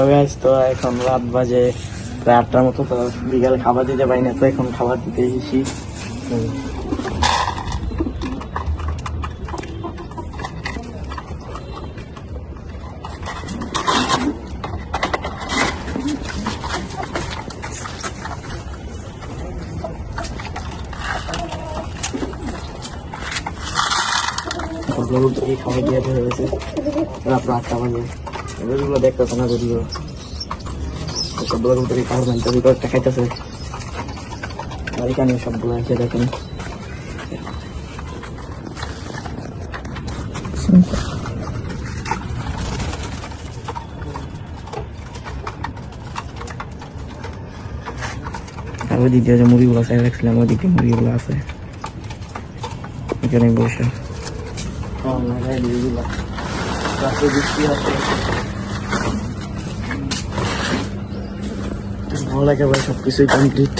সবে আসতো, এখন রাত বাজে প্রায় 8টার মতো। তো বিকালে খাবার দিতে পারি না, তো এখন খাবার দিতে এসেছি। খাবার দিয়ে হয়ে গেছে রাত 8টা বাজে। এগুলো দেখতেছে না যদিও, সবগুলো থেকে খাবার বানতে একটা খাইতেছে। আর এখানে সবগুলো আছে দেখেন। আর ওই দিক দিয়ে যে মুড়িগুলো আছে রাখছিলাম, ওই দিক দিয়ে মুড়িগুলো আছে এখানে বসে। বৃষ্টি আছে, ভালো লাগে ভাই, সবকিছুই কমপ্লিট।